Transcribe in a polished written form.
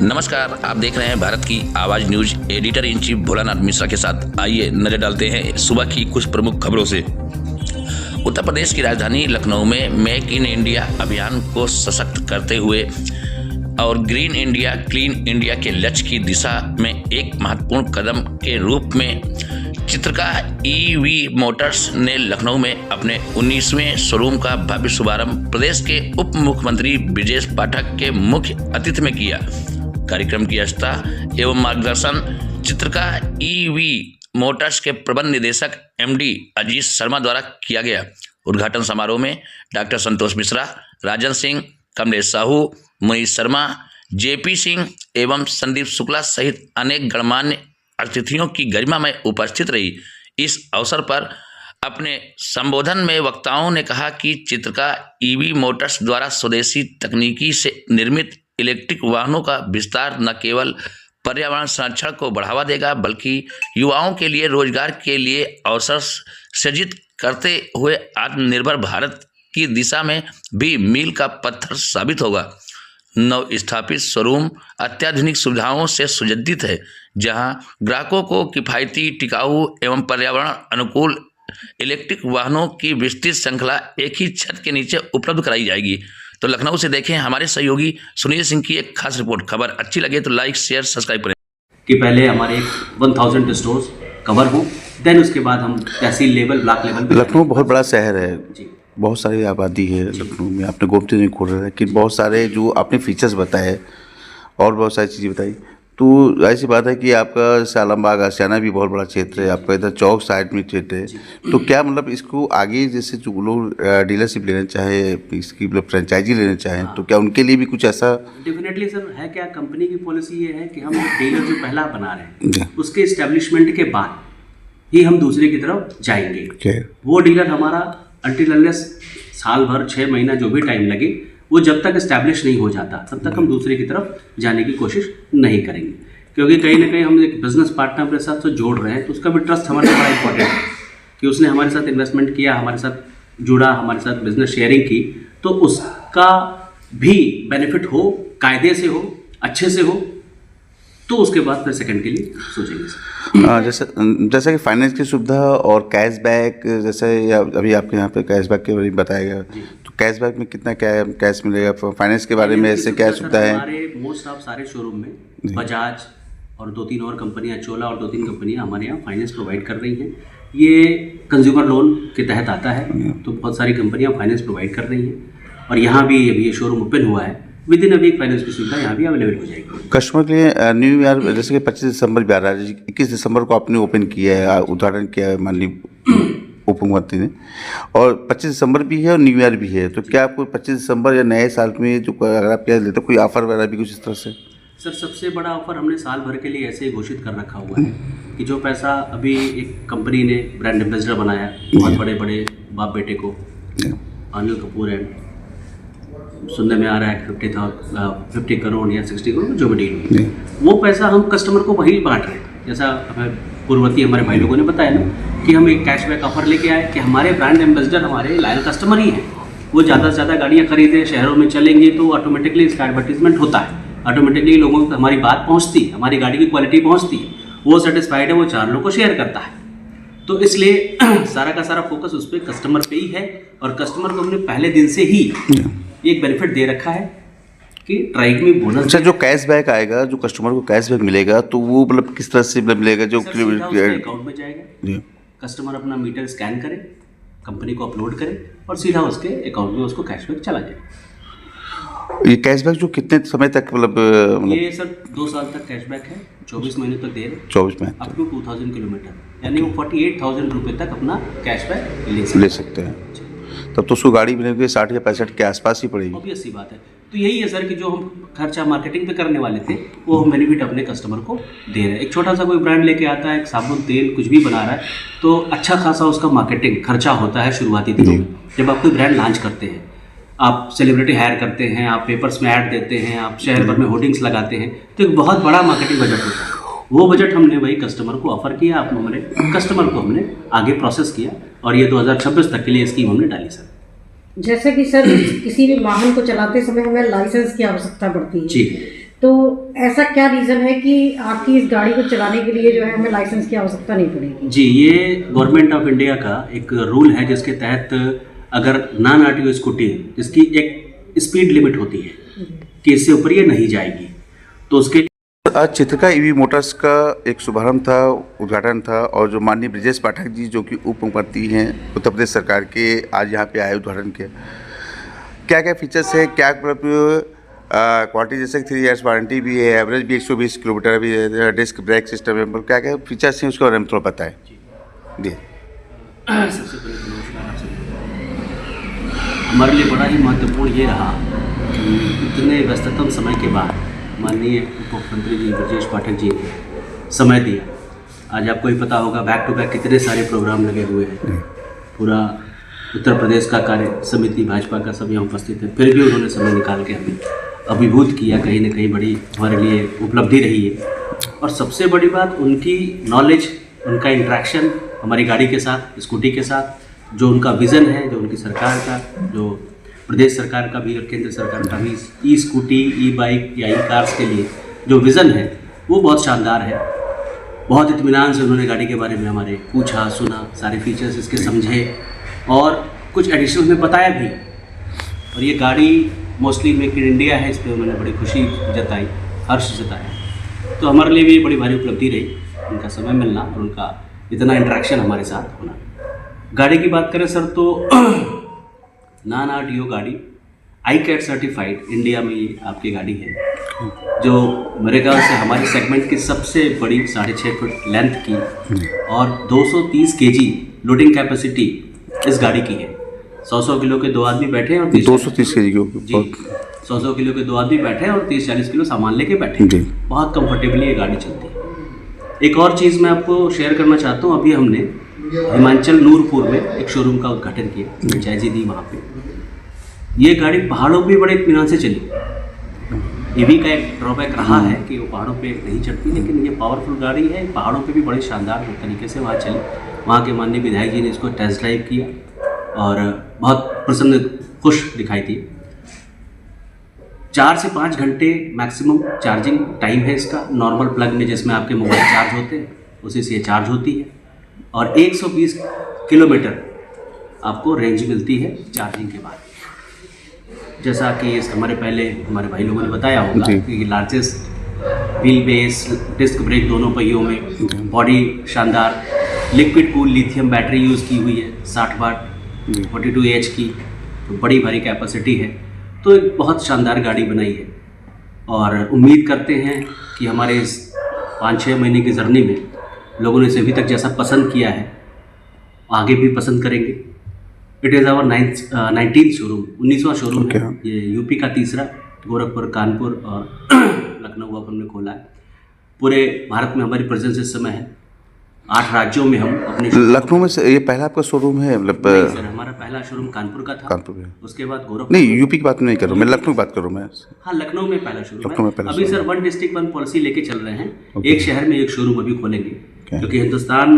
नमस्कार, आप देख रहे हैं भारत की आवाज news. Editor in chief Bholanath Mishra के साथ आइए नजर डालते हैं सुबह की कुछ प्रमुख खबरों से। उत्तर प्रदेश की राजधानी लखनऊ में मेक इन इंडिया अभियान को सशक्त करते हुए और ग्रीन इंडिया क्लीन इंडिया के लक्ष्य की दिशा में एक महत्वपूर्ण कदम के रूप में चित्रकार ईवी मोटर्स ने लखनऊ में अपने 19वें शोरूम का भव्य शुभारंभ प्रदेश के उप मुख्यमंत्री ब्रजेश पाठक के मुख्य अतिथि में किया। कार्यक्रम की अध्यक्षता एवं मार्गदर्शन चित्रकार ईवी मोटर्स के प्रबंध निदेशक एमडी अजीत शर्मा द्वारा किया गया। उद्घाटन समारोह में डॉक्टर संतोष मिश्रा, राजन सिंह, कमलेश साहू, मुनीष शर्मा, जेपी सिंह एवं संदीप शुक्ला सहित अनेक गणमान्य अतिथियों की गरिमा में उपस्थित रही। इस अवसर पर अपने संबोधन में वक्ताओं ने कहा कि चित्रकार ईवी मोटर्स द्वारा स्वदेशी तकनीकी से निर्मित इलेक्ट्रिक वाहनों का विस्तार न केवल पर्यावरण संरक्षण को बढ़ावा देगा बल्कि युवाओं के लिए रोजगार के लिए अवसर सृजित करते हुए आत्मनिर्भर भारत की दिशा में भी मील का पत्थर साबित होगा। नव स्थापित शोरूम अत्याधुनिक सुविधाओं से सुसज्जित है, जहां ग्राहकों को किफ़ायती, टिकाऊ एवं पर्यावरण अनुकूल इलेक्ट्रिक वाहनों की विस्तृत श्रृंखला एक ही छत के नीचे उपलब्ध कराई जाएगी। तो लखनऊ से देखें हमारे सहयोगी सुनील सिंह की एक खास रिपोर्ट। खबर अच्छी लगे तो लाइक, शेयर, सब्सक्राइब करें। कि पहले हमारे 1000 स्टोर्स कवर हो, देन उसके बाद हम तहसील लेवल, ब्लॉक लेवल पे। लखनऊ बहुत बड़ा शहर है जी, बहुत सारी आबादी है लखनऊ में। आपने गोमती नहीं खोल रहा है कि बहुत सारे जो आपने फीचर्स बताए और बहुत सारी चीज़ें बताई, तो ऐसी बात है कि आपका आलमबाग आशियाना भी बहुत बड़ा क्षेत्र है, आपका इधर चौक साइड में क्षेत्र है। तो क्या मतलब इसको आगे जैसे जो लोग डीलरशिप लेना चाहे, इसकी मतलब फ्रेंचाइजी लेना चाहें, तो क्या उनके लिए भी कुछ ऐसा? डेफिनेटली सर है। क्या कंपनी की पॉलिसी ये है कि हम डीलर जो पहला बना रहे हैं उसके इस्टेब्लिशमेंट के बाद ही हम दूसरे की तरफ जाएंगे। वो डीलर हमारा अनटिल अनलेस साल भर 6 महीना जो भी टाइम लगे, वो जब तक इस्टेब्लिश नहीं हो जाता तब तक हम दूसरे की तरफ जाने की कोशिश नहीं करेंगे। क्योंकि कहीं ना कहीं हम एक बिजनेस पार्टनर के साथ तो जोड़ रहे हैं, तो उसका भी ट्रस्ट हमारे लिए बड़ा इंपॉर्टेंट है कि उसने हमारे साथ इन्वेस्टमेंट किया, हमारे साथ जुड़ा, हमारे साथ बिजनेस शेयरिंग की, तो उसका भी बेनिफिट हो, कायदे से हो, अच्छे से हो, तो उसके बाद फिर सेकंड के लिए सोचेंगे। जैसा कि फाइनेंस की सुविधा और कैशबैक, जैसे अभी आपके यहाँ पे कैशबैक के बारे में बताया गया, तो कैशबैक में कितना क्या कैश मिलेगा? फाइनेंस के बारे में ऐसे क्या सुविधा है? हमारे मोस्ट ऑफ सारे शोरूम में बजाज और 2-3 और कंपनियां, चोला और 2-3 कंपनियां हमारे यहाँ फाइनेंस प्रोवाइड कर रही हैं। ये कंज्यूमर लोन के तहत आता है, तो बहुत सारी कंपनियां फाइनेंस प्रोवाइड कर रही हैं। और यहाँ भी अभी ये शोरूम ओपन हुआ है, within a week finance की सुविधा यहाँ भी अवेलेबल हो जाएगी कस्टमर के लिए। न्यू ईयर जैसे कि 25 दिसंबर भी आ रहा है, 21 दिसंबर को आपने ओपन किया है, उद्घाटन किया है माननीय उप मुख्यमंत्री ने, और 25 दिसंबर भी है और न्यू ईयर भी है, तो क्या आपको 25 दिसंबर या नए साल में जो अगर आप क्या लेते कोई ऑफर वगैरह भी कुछ इस तरह से? सर, सबसे बड़ा ऑफर हमने साल भर के लिए ऐसे ही घोषित कर रखा हुआ है कि जो पैसा अभी एक कंपनी ने ब्रांड एम्बेसडर बनाया बहुत बड़े बड़े बाप बेटे को, अनिल कपूर है, सुनने में आ रहा है 50 करोड़ या 60 करोड़ जो भी डील हुई, वो पैसा हम कस्टमर को वही बांट रहे हैं। जैसा हमें पूर्ववर्ती हमारे भाई लोगों ने बताया ना कि हम एक कैशबैक ऑफर लेके आए कि हमारे ब्रांड एम्बेसडर हमारे लॉयल कस्टमर ही हैं, वो ज़्यादा से ज़्यादा गाड़ियाँ खरीदें, शहरों में चलेंगे, तो ऑटोमेटिकली इसका एडवर्टीजमेंट होता है, ऑटोमेटिकली लोगों तक हमारी बात पहुँचती है, हमारी गाड़ी की क्वालिटी पहुँचती है, वो सेटिस्फाइड है, वो 4 लोगों को शेयर करता है। तो इसलिए सारा का सारा फोकस उस पर कस्टमर पे ही है, और कस्टमर को हमने पहले दिन से ही एक बेनिफिट दे रखा है कि ट्राइक में बोनस। अच्छा, जो कैशबैक आएगा, जो कस्टमर को कैशबैक मिलेगा, तो वो मतलब किस तरह से मिलेगा? जो अकाउंट में जाएगा, कस्टमर अपना मीटर स्कैन करे, कंपनी को अपलोड करे और सीधा उसके अकाउंट में उसको कैशबैक चला जाए। ये कैशबैक जो कितने समय तक मतलब? ये सर 2 साल तक कैशबैक है, 24 महीने तक दे रहे, 24 महीने अप टू 2000 किलोमीटर, यानी वो 48,000 रुपये तक अपना कैशबैक ले सकते हैं। तब तो उसको गाड़ी मिलेगी 60 या 65 के आसपास ही पड़ेगी। ऑब्वियस सी बात है। तो यही है सर कि जो हम खर्चा मार्केटिंग पे करने वाले थे वो हम बेनिफिट अपने कस्टमर को दे रहे हैं। एक छोटा सा कोई ब्रांड लेके आता है, एक साबुन, तेल कुछ भी बना रहा है, तो अच्छा खासा उसका मार्केटिंग खर्चा होता है शुरुआती दिनों में। जब आप कोई ब्रांड लॉन्च करते हैं, आप सेलिब्रिटी हायर करते हैं, आप पेपर्स में ऐड देते हैं, आप शहर भर में होर्डिंग्स लगाते हैं, तो एक बहुत बड़ा मार्केटिंग बजट होता है। वो बजट हमने वही कस्टमर को ऑफर किया, हमारे कस्टमर को हमने आगे प्रोसेस किया, और ये 2026 तक के लिए स्कीम हमने डाली सर। जैसे कि सर किसी भी वाहन को चलाते समय हमें लाइसेंस की आवश्यकता पड़ती है जी। तो ऐसा क्या रीज़न है कि आपकी इस गाड़ी को चलाने के लिए जो है हमें लाइसेंस की आवश्यकता नहीं पड़ेगी? जी, ये गवर्नमेंट ऑफ इंडिया का एक रूल है जिसके तहत अगर नॉन आरटीओ स्कूटी जिसकी एक स्पीड लिमिट होती है कि इससे ऊपर ये नहीं जाएगी, तो उसके आज चित्रका ईवी मोटर्स का एक शुभारंभ था, उद्घाटन था, और जो माननीय ब्रजेश पाठक जी जो कि उप मुख्यमंत्री हैं उत्तर प्रदेश सरकार के, आज यहाँ पे आए उद्घाटन के। क्या क्या फीचर्स है, क्या क्वालिटी, जैसे 3 इयर्स वारंटी भी है, एवरेज भी 120 किलोमीटर भी है, डिस्क ब्रेक सिस्टम है, क्या क्या फीचर्स हैं उसके बारे में थोड़ा बताएं। जी, सबसे पहले तो नमस्कार आप सभी। हमारे लिए बड़ा ही महत्वपूर्ण ये रहा कि इतने व्यस्ततम समय के बाद माननीय उप मुख्यमंत्री जी ब्रजेश पाठक जी ने समय दिया। आज आपको ही पता होगा बैक टू बैक कितने सारे प्रोग्राम लगे हुए हैं, पूरा उत्तर प्रदेश का कार्य समिति भाजपा का सब यहाँ उपस्थित है, फिर भी उन्होंने समय निकाल के हमें अभिभूत किया। कहीं ना कहीं बड़ी हमारे लिए उपलब्धि रही है। और सबसे बड़ी बात उनकी नॉलेज, उनका इंट्रैक्शन हमारी गाड़ी के साथ, स्कूटी के साथ, जो उनका विज़न है, जो उनकी सरकार का, जो प्रदेश सरकार का भी और केंद्र सरकार का भी ई स्कूटी, ई बाइक या ई कार्स के लिए जो विज़न है वो बहुत शानदार है। बहुत इत्मीनान से उन्होंने गाड़ी के बारे में हमारे पूछा, सुना, सारे फीचर्स इसके समझे और कुछ एडिशनल में बताया भी। और ये गाड़ी मोस्टली मेक इन इंडिया है, इस पर उन्होंने बड़ी खुशी जताई, हर्ष जताया। तो हमारे लिए भी बड़ी भारी उपलब्धि रही उनका समय मिलना और उनका इतना इंटरेक्शन हमारे साथ होना। गाड़ी की बात करें सर तो नॉन आरटीओ गाड़ी ICAT सर्टिफाइड इंडिया में ये आपकी गाड़ी है, जो मेरे ख्याल से हमारे सेगमेंट की सबसे बड़ी 6.5 फुट लेंथ की और 230 kg लोडिंग कैपेसिटी इस गाड़ी की है। 100 किलो के 2 आदमी बैठे हैं और 230 kg जी 100 किलो के 2 आदमी बैठे हैं और 30-40 किलो सामान लेके बैठे हैं। बहुत कंफर्टेबली ये गाड़ी चलती है। एक और चीज़ मैं आपको शेयर करना चाहता हूँ, अभी हमने हिमाचल नूरपुर में एक शोरूम का उद्घाटन किया, फ्रेंचाइजी दी वहाँ पे। ये गाड़ी पहाड़ों पे बड़े इत्मीनान से चली। ईवी का एक ड्रॉबैक रहा है कि वो पहाड़ों पे नहीं चढ़ती, लेकिन ये पावरफुल गाड़ी है, पहाड़ों पे भी बड़े शानदार तरीके से वहाँ चली। वहाँ के माननीय विधायक जी ने इसको टेस्ट ड्राइव किया और बहुत प्रसन्न, खुश दिखाई दी। 4 से 5 घंटे मैक्सिमम चार्जिंग टाइम है इसका। नॉर्मल प्लग में जिसमें आपके मोबाइल चार्ज होते हैं उसी से ये चार्ज होती है और 120 किलोमीटर आपको रेंज मिलती है चार्जिंग के बाद। जैसा कि हमारे भाई लोगों ने बताया होगा कि largest wheel base, disc brake दोनों पहियों में, बॉडी शानदार, liquid cool lithium battery use की हुई है 60 वाट 42 AH की, तो बड़ी भारी कैपेसिटी है। तो एक बहुत शानदार गाड़ी बनाई है और उम्मीद करते हैं कि हमारे इस 5-6 महीने की जर्नी में लोगों ने इसे अभी तक जैसा पसंद किया है आगे भी पसंद करेंगे। It is our 19th showroom, 19वां शोरूम है। ये यूपी का तीसरा, गोरखपुर, कानपुर और लखनऊ अब हमने खोला है। पूरे भारत में हमारी प्रेजेंस इस समय है। 8 राज्यों में हम अपने लखनऊ में ये पहला आपका शोरूम है? मतलब सर हमारा पहला शोरूम कानपुर का था। कानपुर में, उसके बाद गोरखपुर। नहीं यूपी की बात नहीं कर रहा हूँ मैं, लखनऊ की बात कर रहा हूँ मैं। हाँ, लखनऊ में पहला शोरूम लखनऊ में है। पहला अभी सर 1 डिस्ट्रिक्ट 1 पॉलिसी लेके चल रहे हैं। एक शहर में एक शोरूम अभी खोलेंगे, क्योंकि हिंदुस्तान